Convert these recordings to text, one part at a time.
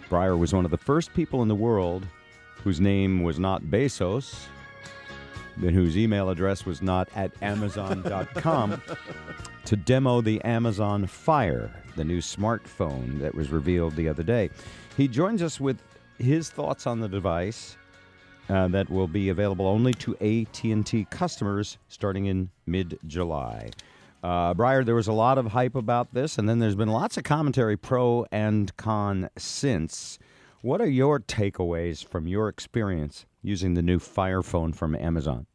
Brier was one of the first people in the world whose name was not Bezos, and whose email address was not at Amazon.com, to demo the Amazon Fire, the new smartphone that was revealed the other day. He joins us with his thoughts on the device that will be available only to AT&T customers starting in mid-July. Brier, there was a lot of hype about this, and then there's been lots of commentary pro and con since. What are your takeaways from your experience using the new Fire phone from Amazon?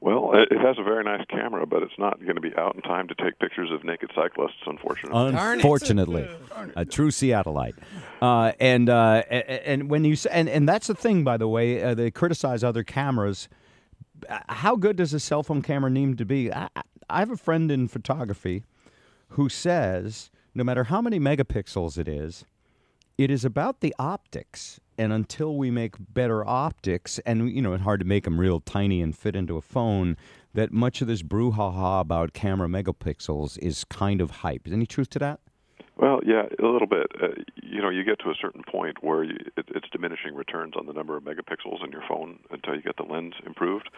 Well, it has a very nice camera, but it's not going to be out in time to take pictures of naked cyclists, unfortunately. Unfortunately, a true Seattleite. And when you say, and that's the thing, by the way, they criticize other cameras. How good does a cell phone camera need to be? I have a friend in photography who says no matter how many megapixels it is about the optics. And until we make better optics, and, it's hard to make them real tiny and fit into a phone, that much of this brouhaha about camera megapixels is kind of hype. Is any truth to that? Well, yeah, a little bit. You get to a certain point where it's diminishing returns on the number of megapixels in your phone until you get the lens improved.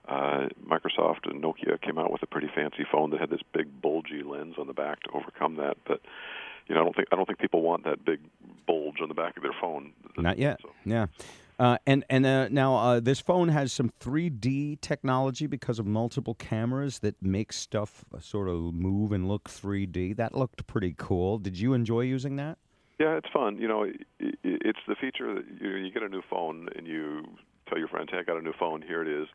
Microsoft and Nokia came out with a pretty fancy phone that had this big bulgy lens on the back to overcome that, but I don't think people want that big bulge on the back of their phone. Not yet. So. Yeah. Now this phone has some 3D technology because of multiple cameras that make stuff sort of move and look 3D. That looked pretty cool. Did you enjoy using that? Yeah, it's fun. It's the feature that you get a new phone and you tell your friends, "Hey, I got a new phone. Here it is.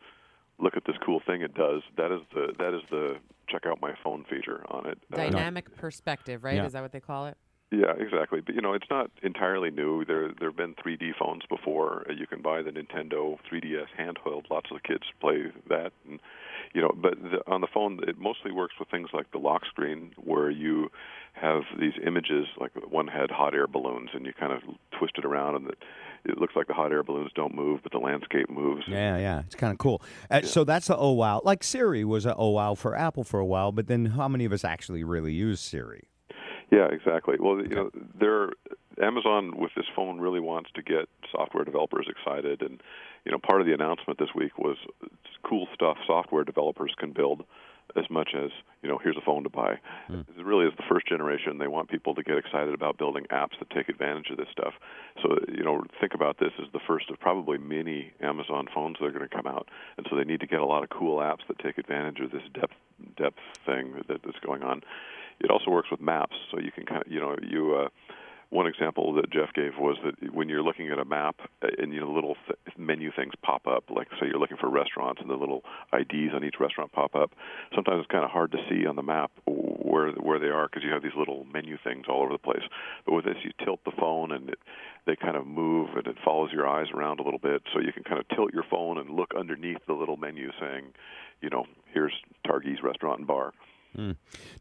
Look at this cool thing it does." That is the check out my phone feature on it. Dynamic perspective, right? Yeah. Is that what they call it? Yeah, exactly. But, it's not entirely new. There have been 3D phones before. You can buy the Nintendo 3DS handheld. Lots of the kids play that. And, but on the phone, it mostly works with things like the lock screen, where you have these images, like one had hot air balloons, and you kind of twist it around, and it looks like the hot air balloons don't move, but the landscape moves. Yeah, it's kind of cool. So that's the oh wow. Like Siri was a oh wow for Apple for a while, but then how many of us actually really use Siri? Yeah, exactly. Well, Amazon with this phone really wants to get software developers excited, and part of the announcement this week was cool stuff software developers can build, as much as here's a phone to buy. It really is the first generation. They want people to get excited about building apps that take advantage of this stuff. So think about this as the first of probably many Amazon phones that are going to come out, and so they need to get a lot of cool apps that take advantage of this depth thing that's going on. It also works with maps, so you can kind of, one example that Jeff gave was that when you're looking at a map and little menu things pop up, like say you're looking for restaurants and the little IDs on each restaurant pop up, sometimes it's kind of hard to see on the map where they are because you have these little menu things all over the place. But with this, you tilt the phone and they kind of move and it follows your eyes around a little bit, so you can kind of tilt your phone and look underneath the little menu saying, here's Targie's Restaurant and Bar.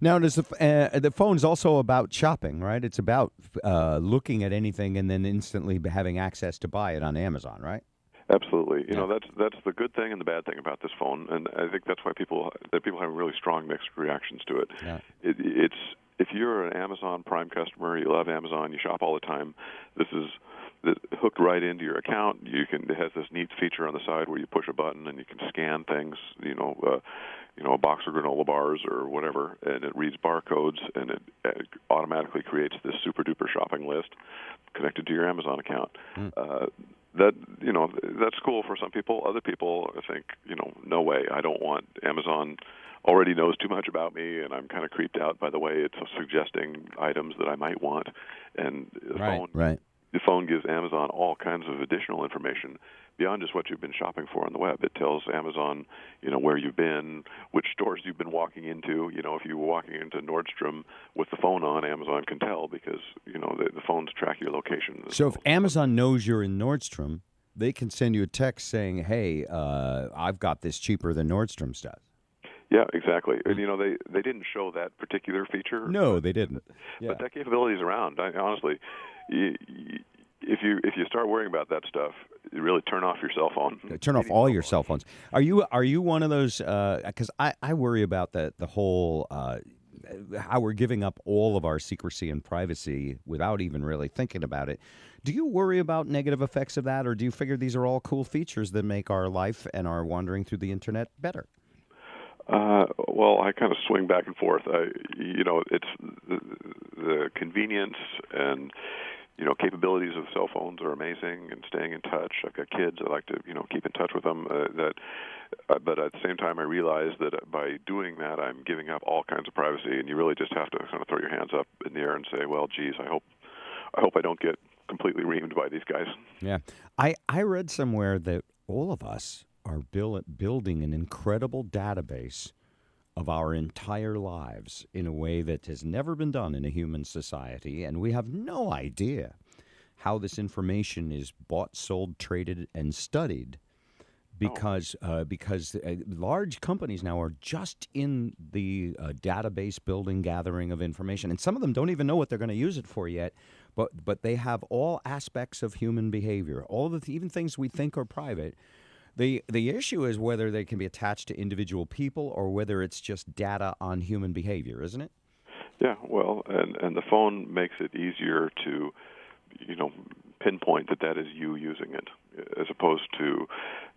Now, does the phone is also about shopping, right? It's about looking at anything and then instantly having access to buy it on Amazon, right? Absolutely. That's the good thing and the bad thing about this phone, and I think that's why people have really strong mixed reactions to it. Yeah. It's if you're an Amazon Prime customer, you love Amazon, you shop all the time, this is hooked right into your account. It has this neat feature on the side where you push a button and you can scan things, a box of granola bars or whatever, and it reads barcodes and it automatically creates this super duper shopping list connected to your Amazon account. That's cool for some people. Other people think, no way, I don't want Amazon. Already knows too much about me, and I'm kind of creeped out by the way it's suggesting items that I might want. And the phone gives Amazon all kinds of additional information beyond just what you've been shopping for on the web. It tells Amazon, where you've been, which stores you've been walking into. If you were walking into Nordstrom with the phone on, Amazon can tell because, the phones track your location. So if Amazon knows you're in Nordstrom, they can send you a text saying, hey, I've got this cheaper than Nordstrom's does. Yeah, exactly. And, they didn't show that particular feature. No, they didn't. Yeah. But that capability is around. Honestly, if you start worrying about that stuff, you really turn off your cell phone. Turn off all your cell phones. Are you one of those? Because I worry about the whole how we're giving up all of our secrecy and privacy without even really thinking about it. Do you worry about negative effects of that, or do you figure these are all cool features that make our life and our wandering through the internet better? Well, I kind of swing back and forth. It's the convenience and capabilities of cell phones are amazing, and staying in touch. I've got kids. I like to keep in touch with them. But at the same time, I realize that by doing that, I'm giving up all kinds of privacy, and you really just have to kind of throw your hands up in the air and say, well, geez, I hope I don't get completely reamed by these guys. Yeah. I read somewhere that all of us are building an incredible database of our entire lives in a way that has never been done in a human society, and we have no idea how this information is bought, sold, traded, and studied because large companies now are just in the database building, gathering of information, and some of them don't even know what they're going to use it for yet, but they have all aspects of human behavior, even things we think are private. The issue is whether they can be attached to individual people or whether it's just data on human behavior, isn't it? Yeah, well, and the phone makes it easier to, pinpoint that is you using it, as opposed to,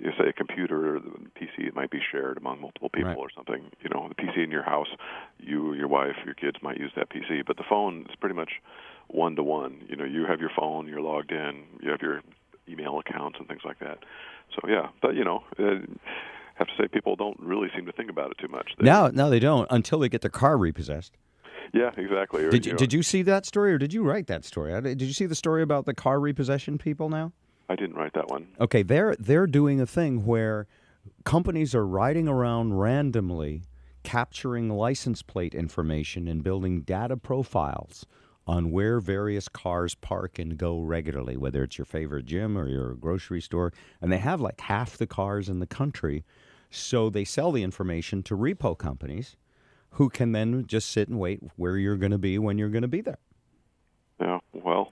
say, a computer or the PC. It might be shared among multiple people, right, or something. The PC in your house, you, your wife, your kids might use that PC, but the phone is pretty much one-to-one. You have your phone, you're logged in, you have your email accounts and things like that. So, yeah, but, have to say people don't really seem to think about it too much. No, they don't, until they get their car repossessed. Yeah, exactly. Did you see that story, or did you write that story? Did you see the story about the car repossession people now? I didn't write that one. Okay, they're doing a thing where companies are riding around randomly, capturing license plate information and building data profiles on where various cars park and go regularly, whether it's your favorite gym or your grocery store. And they have like half the cars in the country. So they sell the information to repo companies who can then just sit and wait where you're going to be when you're going to be there. Yeah, well,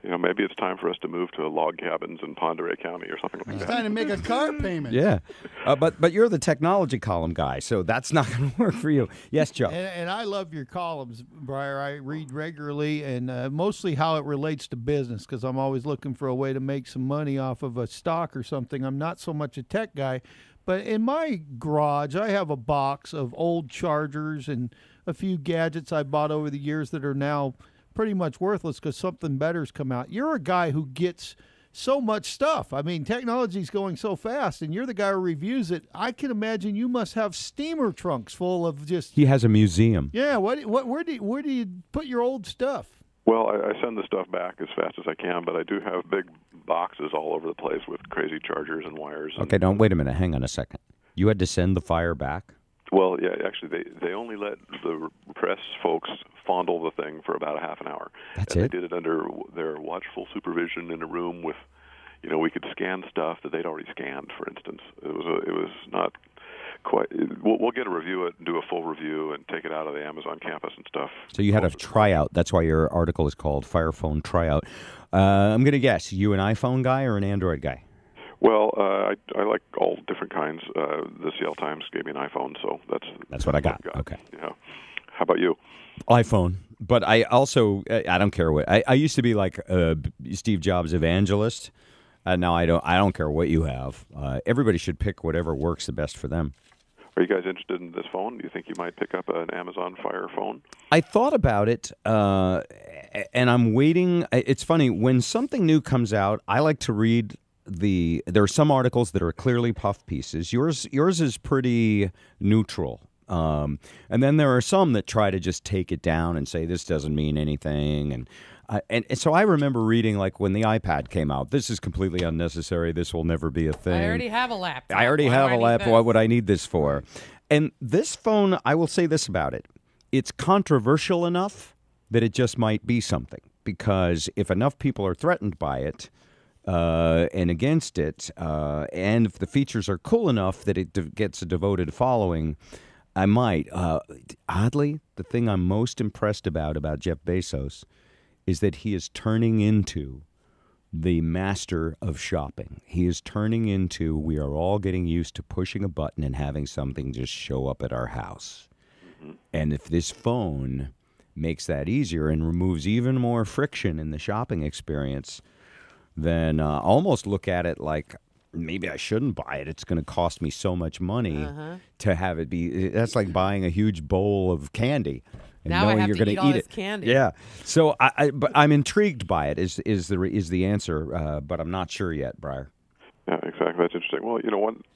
maybe it's time for us to move to log cabins in Ponderay County or something like that. It's time to make a car payment. Yeah, but you're the technology column guy, so that's not going to work for you. Yes, Joe. And I love your columns, Brier. I read regularly, and mostly how it relates to business, because I'm always looking for a way to make some money off of a stock or something. I'm not so much a tech guy. But in my garage, I have a box of old chargers and a few gadgets I bought over the years that are now pretty much worthless because something better's come out. You're a guy who gets so much stuff. I mean, technology's going so fast, and you're the guy who reviews it. I can imagine you must have steamer trunks full of just... He has a museum. Yeah, where do you put your old stuff? Well, I send the stuff back as fast as I can, but I do have big boxes all over the place with crazy chargers and wires. Okay, wait a minute. Hang on a second. You had to send the fire back? Well, yeah, actually, they only let the press folks fondle the thing for about a half an hour. That's it? They did it under their watchful supervision in a room with, we could scan stuff that they'd already scanned, for instance. It was not... quite. We'll get a review it and do a full review and take it out of the Amazon campus and stuff. So you had a tryout. That's why your article is called Fire Phone Tryout. I'm going to guess, you an iPhone guy or an Android guy? Well, I like all different kinds. The Seattle Times gave me an iPhone, so that's what I got. Okay. Yeah. How about you? iPhone. But I also, I don't care what, I used to be like Steve Jobs evangelist. Now I don't care what you have. Everybody should pick whatever works the best for them. Are you guys interested in this phone? Do you think you might pick up an Amazon Fire phone? I thought about it, and I'm waiting. It's funny, when something new comes out, I like to read there are some articles that are clearly puff pieces. Yours is pretty neutral. And then there are some that try to just take it down and say this doesn't mean anything. And so I remember reading, like, when the iPad came out, this is completely unnecessary. This will never be a thing. I already have a laptop. I already have a laptop. What would I need this for? And this phone, I will say this about it. It's controversial enough that it just might be something. Because if enough people are threatened by it and against it, and if the features are cool enough that it gets a devoted following, I might. Oddly, the thing I'm most impressed about Jeff Bezos is that he is turning into the master of shopping. He is turning into, we are all getting used to pushing a button and having something just show up at our house. And if this phone makes that easier and removes even more friction in the shopping experience, then almost look at it like maybe I shouldn't buy it. It's going to cost me so much money to have it be. That's like buying a huge bowl of candy and Now I knowing have you're to going eat to all eat this it. candy. Yeah. So but I'm intrigued by it. Is the answer? But I'm not sure yet, Brier. Yeah, exactly. That's interesting. Well,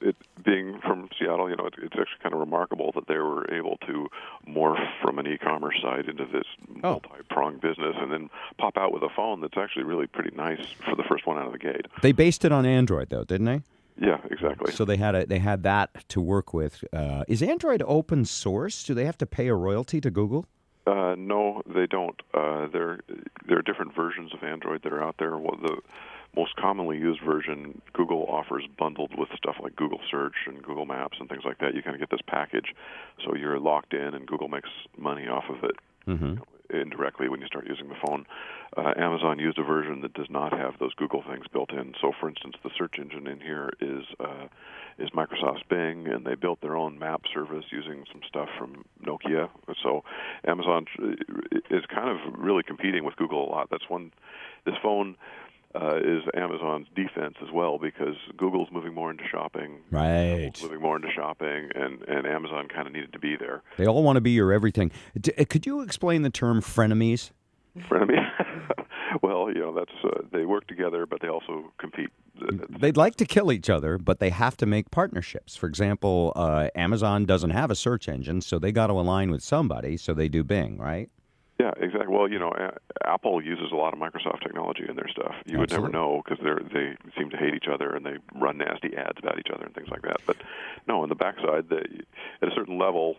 it being from Seattle, it's actually kind of remarkable that they were able to morph from an e-commerce site into this multi-pronged business and then pop out with a phone that's actually really pretty nice for the first one out of the gate. They based it on Android, though, didn't they? Yeah, exactly. So they had that to work with. Is Android open source? Do they have to pay a royalty to Google? No, they don't. There are different versions of Android that are out there. Well, the most commonly used version, Google offers bundled with stuff like Google Search and Google Maps and things like that. You kind of get this package, so you're locked in, and Google makes money off of it indirectly when you start using the phone. Amazon used a version that does not have those Google things built in. So, for instance, the search engine in here is Microsoft's Bing, and they built their own map service using some stuff from Nokia. So Amazon is kind of really competing with Google a lot. This phone is Amazon's defense as well, because Google's moving more into shopping, right? Apple's moving more into shopping, and Amazon kind of needed to be there. They all want to be your everything. Could you explain the term frenemies? Frenemies? Well, that's they work together, but they also compete. They'd like to kill each other, but they have to make partnerships. For example, Amazon doesn't have a search engine, so they got to align with somebody, so they do Bing, right? Yeah, exactly. Well, Apple uses a lot of Microsoft technology in their stuff. You would never know because they seem to hate each other and they run nasty ads about each other and things like that. But no, on the backside, at a certain level,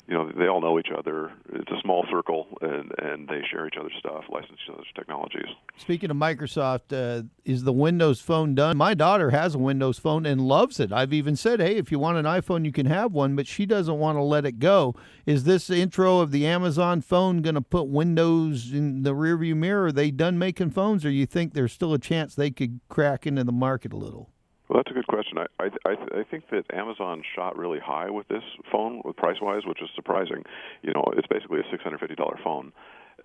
they all know each other. It's a small circle, and they share each other's stuff, license each other's technologies. Speaking of Microsoft, is the Windows Phone done? My daughter has a Windows Phone and loves it. I've even said, hey, if you want an iPhone, you can have one, but she doesn't want to let it go. Is this intro of the Amazon phone going to put Windows in the rearview mirror? Are they done making phones, or you think there's still a chance they could crack into the market a little? Well, that's a good question. I think that Amazon shot really high with this phone, with price-wise, which is surprising. It's basically a $650 phone,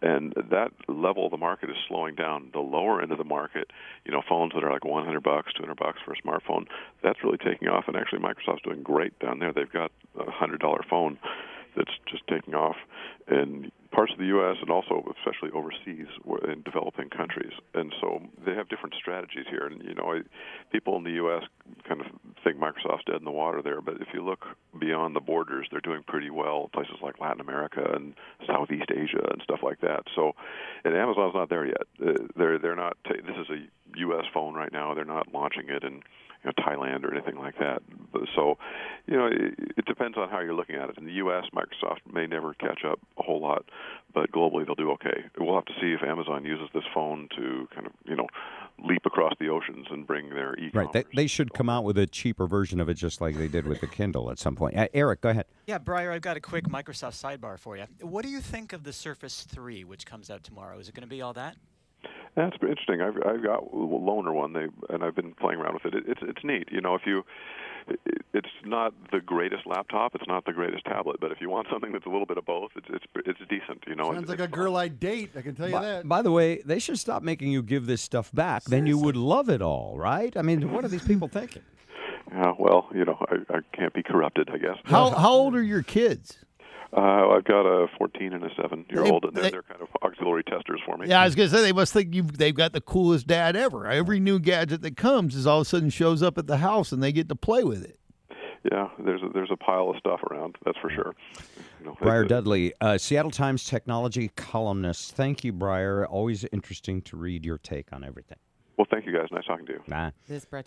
and that level of the market is slowing down. The lower end of the market, phones that are like $100, $200 for a smartphone, that's really taking off, and actually Microsoft's doing great down there. They've got a $100 phone that's just taking off in parts of the U.S. and also especially overseas in developing countries. And so they have different strategies here. And, people in the U.S. kind of think Microsoft's dead in the water there, but if you look beyond the borders, they're doing pretty well in places like Latin America and Southeast Asia and stuff like that. So, and Amazon's not there yet. They're not. This is a U.S. phone right now. They're not launching it in Thailand or anything like that. So, it depends on how you're looking at it. In the U.S., Microsoft may never catch up a whole lot, but globally they'll do okay. We'll have to see if Amazon uses this phone to kind of, leap across the oceans and bring their e-commerce. Right. They should come out with a cheaper version of it, just like they did with the Kindle at some point. Eric, go ahead. Yeah, Brier, I've got a quick Microsoft sidebar for you. What do you think of the Surface 3, which comes out tomorrow? Is it going to be all that? That's interesting. I've got a loaner one, and I've been playing around with it. It's neat. It's not the greatest laptop, it's not the greatest tablet, but if you want something that's a little bit of both, it's decent. Sounds like a girl I'd date. I can tell you that. By the way, they should stop making you give this stuff back. Then you would love it all, right? I mean, what are these people thinking? Yeah, well, I can't be corrupted, I guess. How old are your kids? I've got a 14 and a 7-year-old, and they're kind of auxiliary testers for me. Yeah, I was going to say, they must think they've got the coolest dad ever. Every new gadget that comes is all of a sudden shows up at the house, and they get to play with it. Yeah, there's a pile of stuff around, that's for sure. Brier Dudley, Seattle Times technology columnist. Thank you, Brier. Always interesting to read your take on everything. Well, thank you, guys. Nice talking to you. Nah. This brought